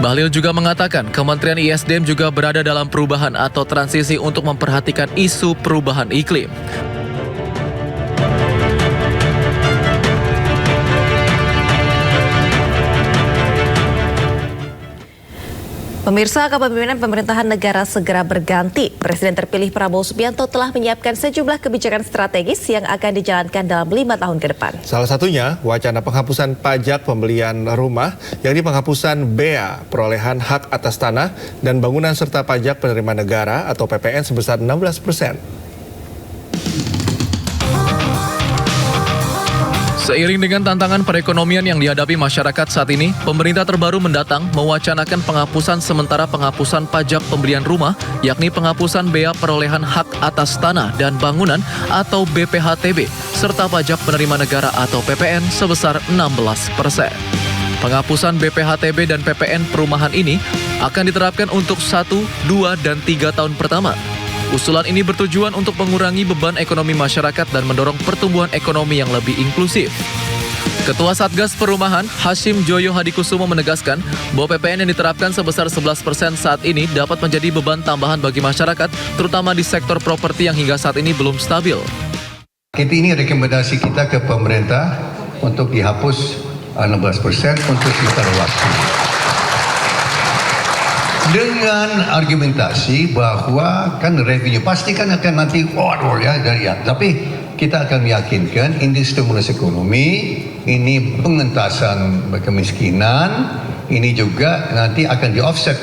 Bahlil juga mengatakan Kementerian ISDM juga berada dalam perubahan atau transisi untuk memperhatikan isu perubahan iklim. Pemirsa, kepemimpinan pemerintahan negara segera berganti. Presiden terpilih Prabowo Subianto telah menyiapkan sejumlah kebijakan strategis yang akan dijalankan dalam 5 tahun ke depan. Salah satunya wacana penghapusan pajak pembelian rumah, yakni penghapusan bea perolehan hak atas tanah dan bangunan serta pajak penerimaan negara atau PPN sebesar 16%. Seiring dengan tantangan perekonomian yang dihadapi masyarakat saat ini, pemerintah terbaru mendatang mewacanakan penghapusan sementara penghapusan pajak pembelian rumah, yakni penghapusan bea perolehan hak atas tanah dan bangunan atau BPHTB, serta pajak penerimaan negara atau PPN sebesar 16%. Penghapusan BPHTB dan PPN perumahan ini akan diterapkan untuk 1, 2, dan 3 tahun pertama. Usulan ini bertujuan untuk mengurangi beban ekonomi masyarakat dan mendorong pertumbuhan ekonomi yang lebih inklusif. Ketua Satgas Perumahan, Hashim Joyo Hadikusumo menegaskan bahwa PPN yang diterapkan sebesar 11% saat ini dapat menjadi beban tambahan bagi masyarakat, terutama di sektor properti yang hingga saat ini belum stabil. Ini rekomendasi kita ke pemerintah untuk dihapus 16% untuk sementara waktu. Dengan argumentasi bahwa kan revenue pasti kan akan nanti tapi kita akan meyakinkan ini stimulus ekonomi, ini pengentasan kemiskinan, ini juga nanti akan di-offset.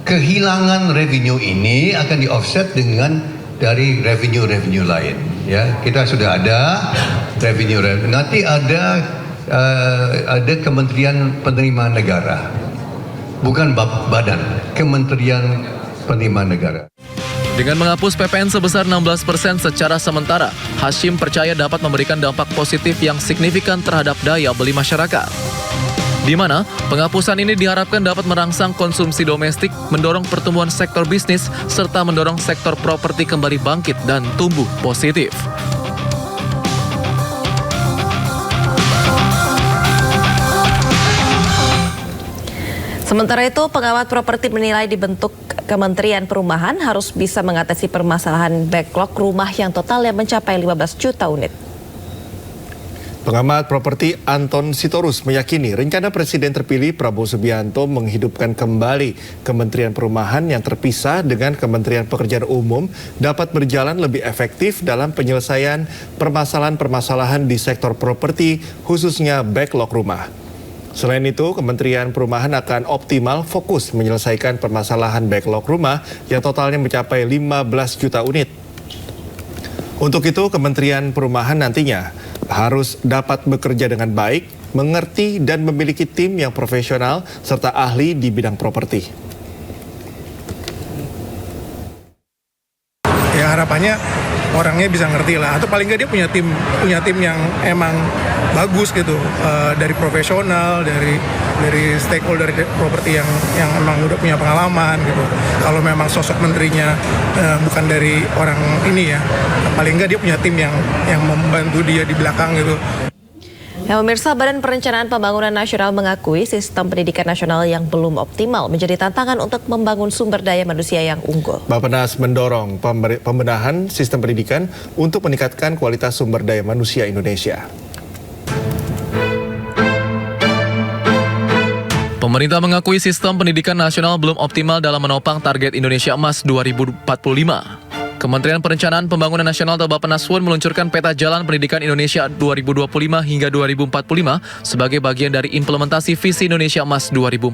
Kehilangan revenue ini akan di-offset dengan dari revenue lain. Ya, kita sudah ada revenue. Nanti ada Kementerian Penerimaan Negara. Bukan badan, Kementerian Penerimaan Negara. Dengan menghapus PPN sebesar 16% secara sementara, Hashim percaya dapat memberikan dampak positif yang signifikan terhadap daya beli masyarakat. Di mana penghapusan ini diharapkan dapat merangsang konsumsi domestik, mendorong pertumbuhan sektor bisnis, serta mendorong sektor properti kembali bangkit dan tumbuh positif. Sementara itu, pengamat properti menilai dibentuk Kementerian Perumahan harus bisa mengatasi permasalahan backlog rumah yang totalnya mencapai 15 juta unit. Pengamat properti Anton Sitorus meyakini rencana Presiden terpilih Prabowo Subianto menghidupkan kembali Kementerian Perumahan yang terpisah dengan Kementerian Pekerjaan Umum dapat berjalan lebih efektif dalam penyelesaian permasalahan-permasalahan di sektor properti, khususnya backlog rumah. Selain itu, Kementerian Perumahan akan optimal fokus menyelesaikan permasalahan backlog rumah yang totalnya mencapai 15 juta unit. Untuk itu, Kementerian Perumahan nantinya harus dapat bekerja dengan baik, mengerti dan memiliki tim yang profesional serta ahli di bidang properti. Ya harapannya orangnya bisa ngerti lah, atau paling nggak dia punya tim yang emang bagus gitu, dari profesional, dari stakeholder properti yang emang udah punya pengalaman gitu. Kalau memang sosok menterinya bukan dari orang ini ya, paling nggak dia punya tim yang membantu dia di belakang gitu. Ya, pemirsa, Badan Perencanaan Pembangunan Nasional mengakui sistem pendidikan nasional yang belum optimal menjadi tantangan untuk membangun sumber daya manusia yang unggul. Bappenas mendorong pembenahan sistem pendidikan untuk meningkatkan kualitas sumber daya manusia Indonesia. Pemerintah mengakui sistem pendidikan nasional belum optimal dalam menopang target Indonesia Emas 2045. Kementerian Perencanaan Pembangunan Nasional atau Bappenas meluncurkan peta jalan pendidikan Indonesia 2025 hingga 2045 sebagai bagian dari implementasi visi Indonesia Emas 2045.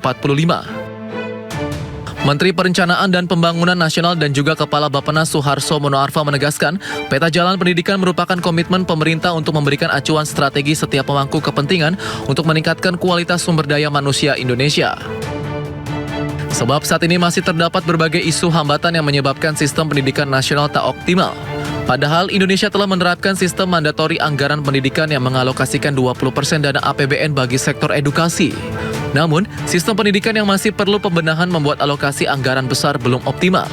Menteri Perencanaan dan Pembangunan Nasional dan juga Kepala Bappenas Suharso Monoarfa menegaskan, peta jalan pendidikan merupakan komitmen pemerintah untuk memberikan acuan strategi setiap pemangku kepentingan untuk meningkatkan kualitas sumber daya manusia Indonesia. Sebab saat ini masih terdapat berbagai isu hambatan yang menyebabkan sistem pendidikan nasional tak optimal. Padahal Indonesia telah menerapkan sistem mandatori anggaran pendidikan yang mengalokasikan 20% dana APBN bagi sektor edukasi. Namun, sistem pendidikan yang masih perlu pembenahan membuat alokasi anggaran besar belum optimal.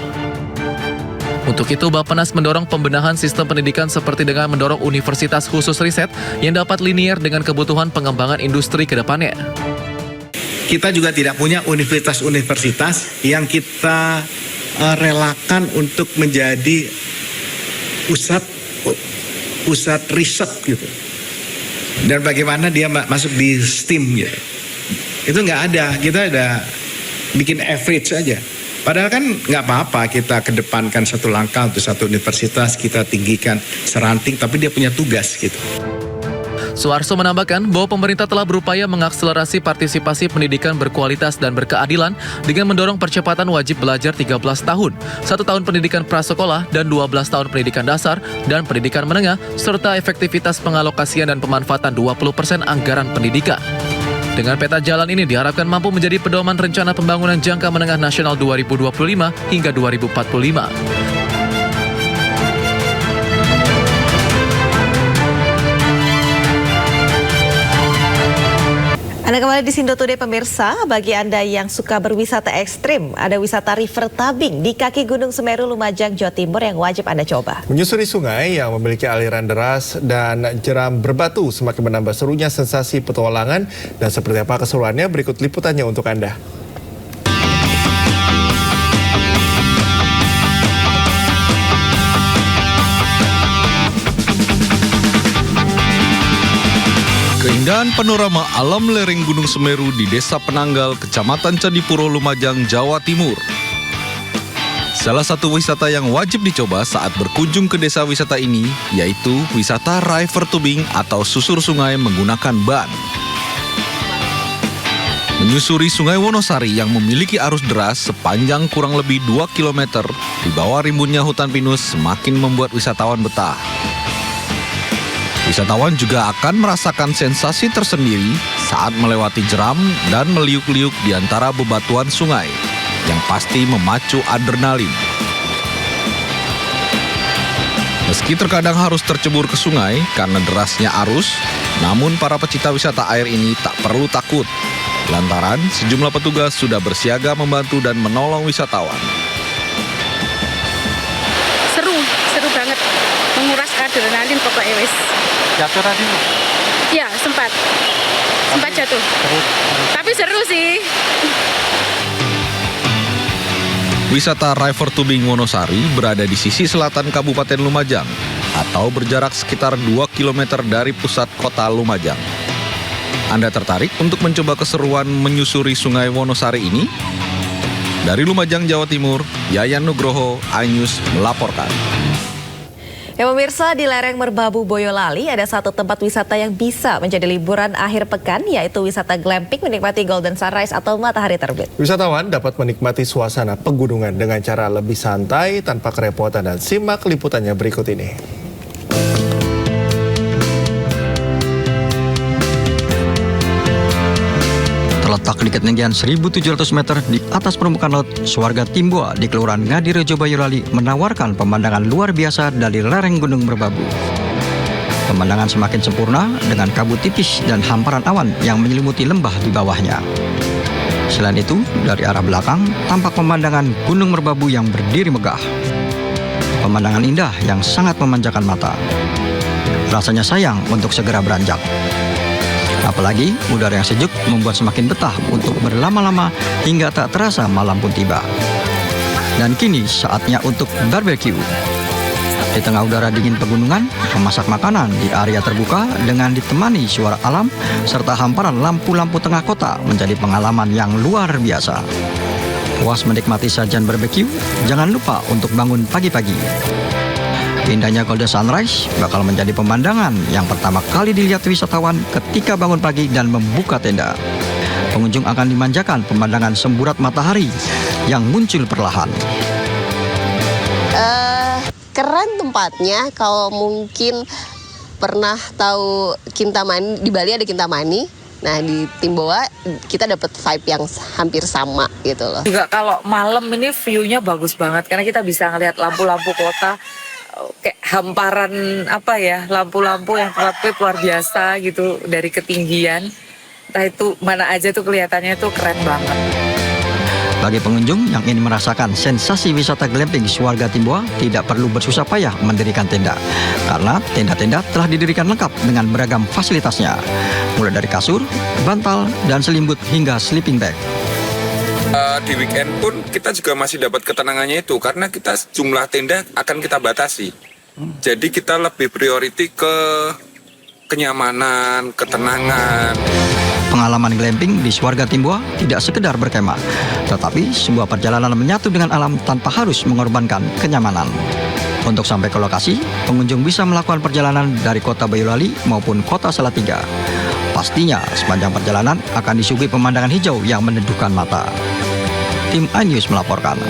Untuk itu, Bappenas mendorong pembenahan sistem pendidikan seperti dengan mendorong universitas khusus riset yang dapat linier dengan kebutuhan pengembangan industri ke depannya. Kita juga tidak punya universitas-universitas yang kita relakan untuk menjadi pusat riset gitu. Dan bagaimana dia masuk di STEAM gitu. Itu nggak ada, kita ada bikin average aja. Padahal kan nggak apa-apa kita kedepankan satu langkah untuk satu universitas, kita tinggikan seranting, tapi dia punya tugas gitu. Suharso menambahkan bahwa pemerintah telah berupaya mengakselerasi partisipasi pendidikan berkualitas dan berkeadilan dengan mendorong percepatan wajib belajar 13 tahun, 1 tahun pendidikan prasekolah dan 12 tahun pendidikan dasar dan pendidikan menengah, serta efektivitas pengalokasian dan pemanfaatan 20% anggaran pendidikan. Dengan peta jalan ini diharapkan mampu menjadi pedoman rencana pembangunan jangka menengah nasional 2025 hingga 2045. Anda kembali di Sindo Today pemirsa. Bagi Anda yang suka berwisata ekstrim, ada wisata river tubing di kaki Gunung Semeru, Lumajang, Jawa Timur yang wajib Anda coba. Menyusuri sungai yang memiliki aliran deras dan jeram berbatu semakin menambah serunya sensasi petualangan. Dan seperti apa keseruannya, berikut liputannya untuk Anda. Keindahan panorama alam lereng Gunung Semeru di Desa Penanggal, Kecamatan Candipuro, Lumajang, Jawa Timur. Salah satu wisata yang wajib dicoba saat berkunjung ke desa wisata ini yaitu wisata river tubing atau susur sungai menggunakan ban. Menyusuri Sungai Wonosari yang memiliki arus deras sepanjang kurang lebih 2 km di bawah rimbunnya hutan pinus semakin membuat wisatawan betah. Wisatawan juga akan merasakan sensasi tersendiri saat melewati jeram dan meliuk-liuk di antara bebatuan sungai yang pasti memacu adrenalin. Meski terkadang harus tercebur ke sungai karena derasnya arus, namun para pecinta wisata air ini tak perlu takut, lantaran sejumlah petugas sudah bersiaga membantu dan menolong wisatawan. Seru banget, menguras adrenalin pokoknya wis. Jatuh tadi? Ya, sempat jatuh. Tapi seru sih. Wisata river tubing Wonosari berada di sisi selatan Kabupaten Lumajang. atau berjarak sekitar 2 km dari pusat kota Lumajang. Anda tertarik untuk mencoba keseruan menyusuri Sungai Wonosari ini? Dari Lumajang, Jawa Timur, Yayan Nugroho, iNews melaporkan. Ya pemirsa, di lereng Merbabu Boyolali ada satu tempat wisata yang bisa menjadi liburan akhir pekan, yaitu wisata glamping menikmati golden sunrise atau matahari terbit. Wisatawan dapat menikmati suasana pegunungan dengan cara lebih santai tanpa kerepotan, dan simak liputannya berikut ini. Terletak di ketinggian 1.700 meter di atas permukaan laut, Swarga Timbua di Kelurahan Ngadirejo Boyolali menawarkan pemandangan luar biasa dari lereng Gunung Merbabu. Pemandangan semakin sempurna dengan kabut tipis dan hamparan awan yang menyelimuti lembah di bawahnya. Selain itu, dari arah belakang tampak pemandangan Gunung Merbabu yang berdiri megah. Pemandangan indah yang sangat memanjakan mata. Rasanya sayang untuk segera beranjak. Apalagi udara yang sejuk membuat semakin betah untuk berlama-lama hingga tak terasa malam pun tiba. Dan kini saatnya untuk barbecue. Di tengah udara dingin pegunungan, memasak makanan di area terbuka dengan ditemani suara alam serta hamparan lampu-lampu tengah kota menjadi pengalaman yang luar biasa. Puas menikmati sajian barbecue, jangan lupa untuk bangun pagi-pagi. Indahnya golden sunrise bakal menjadi pemandangan yang pertama kali dilihat wisatawan ketika bangun pagi dan membuka tenda. Pengunjung akan dimanjakan pemandangan semburat matahari yang muncul perlahan. Keren tempatnya. Kalau mungkin pernah tahu Kintamani, di Bali ada Kintamani. Nah di Timboa kita dapat vibe yang hampir sama gitu loh. Juga kalau malam ini view-nya bagus banget karena kita bisa ngelihat lampu-lampu kota, kayak hamparan lampu-lampu yang luar biasa gitu dari ketinggian. Entah itu mana aja tuh kelihatannya tuh keren banget. Bagi pengunjung yang ingin merasakan sensasi wisata glamping Swarga Timbua, tidak perlu bersusah payah mendirikan tenda. Karena tenda-tenda telah didirikan lengkap dengan beragam fasilitasnya. Mulai dari kasur, bantal, dan selimut hingga sleeping bag. Di weekend pun kita juga masih dapat ketenangannya itu karena kita jumlah tenda akan kita batasi. Jadi kita lebih priority ke kenyamanan, ketenangan. Pengalaman glamping di Swarga Timbua tidak sekedar berkemah, tetapi sebuah perjalanan menyatu dengan alam tanpa harus mengorbankan kenyamanan. Untuk sampai ke lokasi, pengunjung bisa melakukan perjalanan dari kota Boyolali maupun kota Salatiga. Pastinya sepanjang perjalanan akan disuguhi pemandangan hijau yang meneduhkan mata. Tim iNews melaporkan.